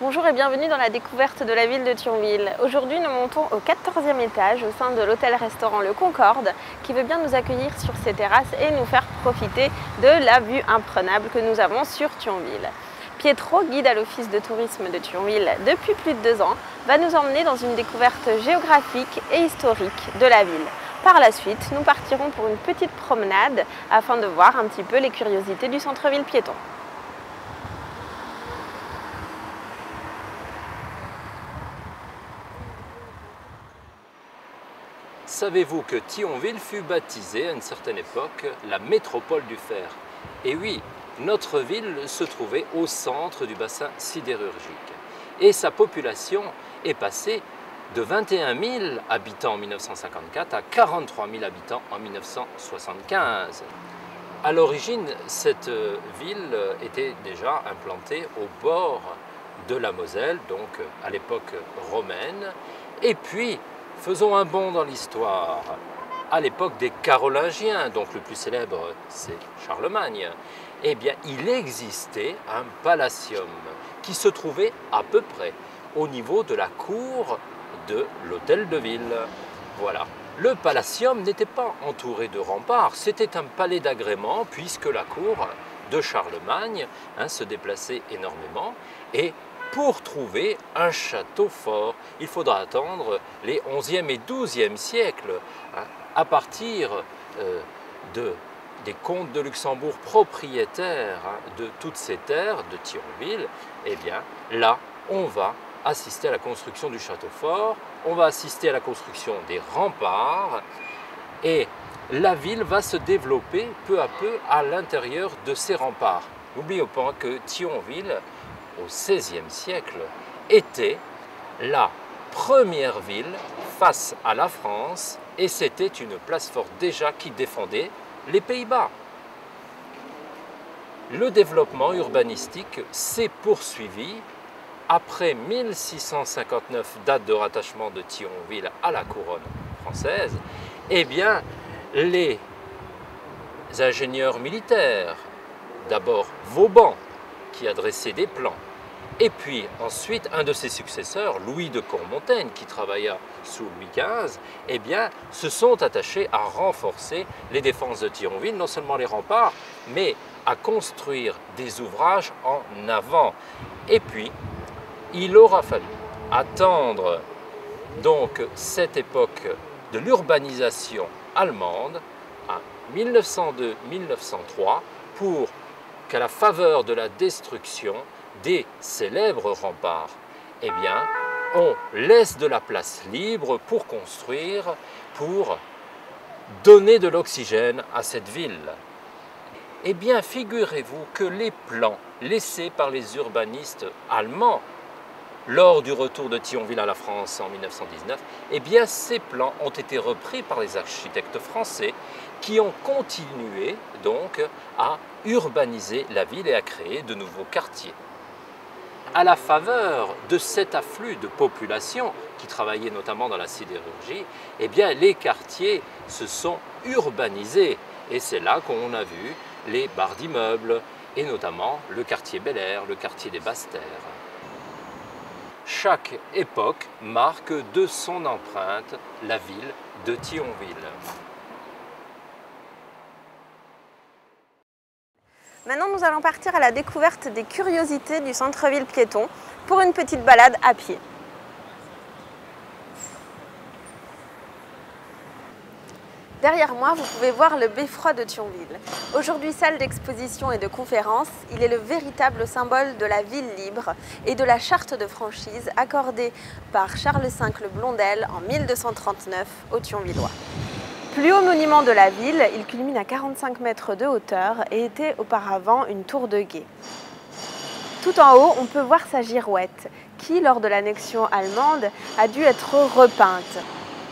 Bonjour et bienvenue dans la découverte de la ville de Thionville. Aujourd'hui, nous montons au 14e étage au sein de l'hôtel-restaurant Le Concorde qui veut bien nous accueillir sur ses terrasses et nous faire profiter de la vue imprenable que nous avons sur Thionville. Pietro, guide à l'office de tourisme de Thionville depuis plus de 2 ans, va nous emmener dans une découverte géographique et historique de la ville. Par la suite, nous partirons pour une petite promenade afin de voir un petit peu les curiosités du centre-ville piéton. Savez-vous que Thionville fut baptisée à une certaine époque la métropole du fer? Et oui, notre ville se trouvait au centre du bassin sidérurgique. Et sa population est passée de 21 000 habitants en 1954 à 43 000 habitants en 1975. À l'origine, cette ville était déjà implantée au bord de la Moselle, donc à l'époque romaine. Et puis, faisons un bond dans l'histoire. À l'époque des Carolingiens, donc le plus célèbre c'est Charlemagne, eh bien il existait un palatium qui se trouvait à peu près au niveau de la cour de l'hôtel de ville. Voilà. Le palatium n'était pas entouré de remparts, c'était un palais d'agrément puisque la cour de Charlemagne se déplaçait énormément et pour trouver un château fort, il faudra attendre les 11e et 12e siècles. À partir des comtes de Luxembourg propriétaires de toutes ces terres de Thionville, eh bien là, on va assister à la construction du château fort, on va assister à la construction des remparts et la ville va se développer peu à peu à l'intérieur de ces remparts. N'oublions pas que Thionville, au XVIe siècle, était la première ville face à la France et c'était une place forte déjà qui défendait les Pays-Bas. Le développement urbanistique s'est poursuivi après 1659, date de rattachement de Thionville à la couronne française. Eh bien, les ingénieurs militaires, d'abord Vauban, qui a dressé des plans, et puis ensuite un de ses successeurs, Louis de Cormontaigne, qui travailla sous Louis XV, eh bien, se sont attachés à renforcer les défenses de Thionville, non seulement les remparts, mais à construire des ouvrages en avant. Et puis, il aura fallu attendre donc cette époque de l'urbanisation allemande, à 1902-1903, pour qu'à la faveur de la destruction des célèbres remparts, eh bien, on laisse de la place libre pour construire, pour donner de l'oxygène à cette ville. Eh bien, figurez-vous que les plans laissés par les urbanistes allemands lors du retour de Thionville à la France en 1919, eh bien, ces plans ont été repris par les architectes français qui ont continué donc à urbaniser la ville et à créer de nouveaux quartiers. À la faveur de cet afflux de population qui travaillait notamment dans la sidérurgie, eh bien, les quartiers se sont urbanisés et c'est là qu'on a vu les barres d'immeubles et notamment le quartier Bel Air, le quartier des Basses-Terres. Chaque époque marque de son empreinte la ville de Thionville. Maintenant, nous allons partir à la découverte des curiosités du centre-ville piéton pour une petite balade à pied. Derrière moi, vous pouvez voir le Beffroi de Thionville. Aujourd'hui salle d'exposition et de conférences, il est le véritable symbole de la ville libre et de la charte de franchise accordée par Charles V le Blondel en 1239 aux Thionvillois. Plus haut monument de la ville, il culmine à 45 mètres de hauteur et était auparavant une tour de guet. Tout en haut, on peut voir sa girouette qui, lors de l'annexion allemande, a dû être repeinte.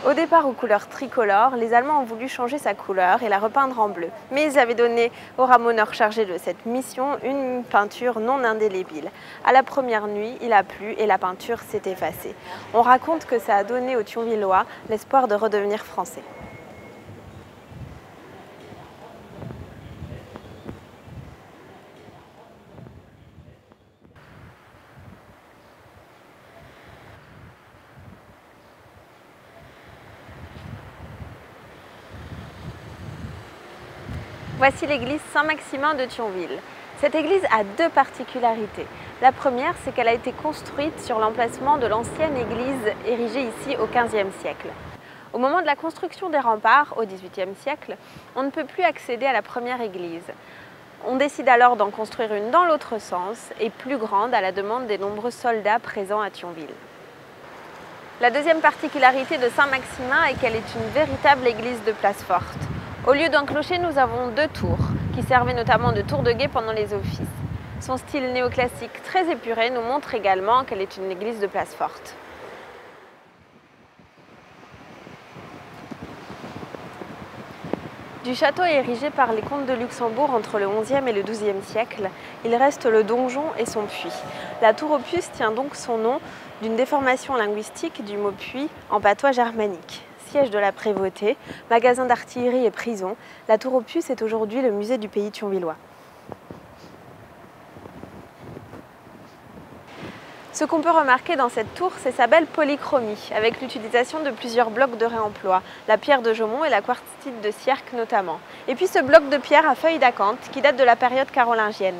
Au départ aux couleurs tricolores, les Allemands ont voulu changer sa couleur et la repeindre en bleu. Mais ils avaient donné au ramoneur chargé de cette mission une peinture non indélébile. À la première nuit, il a plu et la peinture s'est effacée. On raconte que ça a donné aux Thionvillois l'espoir de redevenir français. Voici l'église Saint-Maximin de Thionville. Cette église a deux particularités. La première, c'est qu'elle a été construite sur l'emplacement de l'ancienne église érigée ici au XVe siècle. Au moment de la construction des remparts, au XVIIIe siècle, on ne peut plus accéder à la première église. On décide alors d'en construire une dans l'autre sens et plus grande à la demande des nombreux soldats présents à Thionville. La deuxième particularité de Saint-Maximin est qu'elle est une véritable église de place forte. Au lieu d'un clocher, nous avons deux tours, qui servaient notamment de tour de guet pendant les offices. Son style néoclassique très épuré nous montre également qu'elle est une église de place forte. Du château érigé par les comtes de Luxembourg entre le XIe et le XIIe siècle, il reste le donjon et son puits. La tour aux puces tient donc son nom d'une déformation linguistique du mot puits en patois germanique. Siège de la prévôté, magasin d'artillerie et prison, la tour aux puces est aujourd'hui le musée du pays thionvillois. Ce qu'on peut remarquer dans cette tour, c'est sa belle polychromie, avec l'utilisation de plusieurs blocs de réemploi, la pierre de Jaumont et la quartzite de Sierck notamment. Et puis ce bloc de pierre à feuilles d'acanthe qui date de la période carolingienne.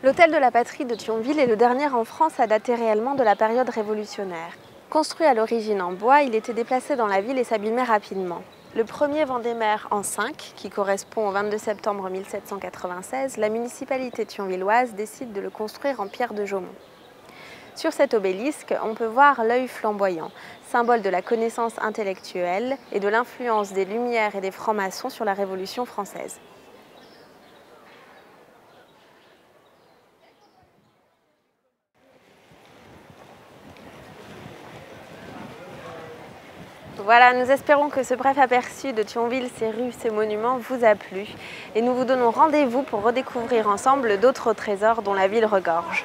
L'hôtel de la Patrie de Thionville est le dernier en France à dater réellement de la période révolutionnaire. Construit à l'origine en bois, il était déplacé dans la ville et s'abîmait rapidement. Le 1er Vendémiaire en 5, qui correspond au 22 septembre 1796, la municipalité thionvilloise décide de le construire en pierre de Jaumont. Sur cet obélisque, on peut voir l'œil flamboyant, symbole de la connaissance intellectuelle et de l'influence des Lumières et des francs-maçons sur la Révolution française. Voilà, nous espérons que ce bref aperçu de Thionville, ses rues, ses monuments vous a plu. Et nous vous donnons rendez-vous pour redécouvrir ensemble d'autres trésors dont la ville regorge.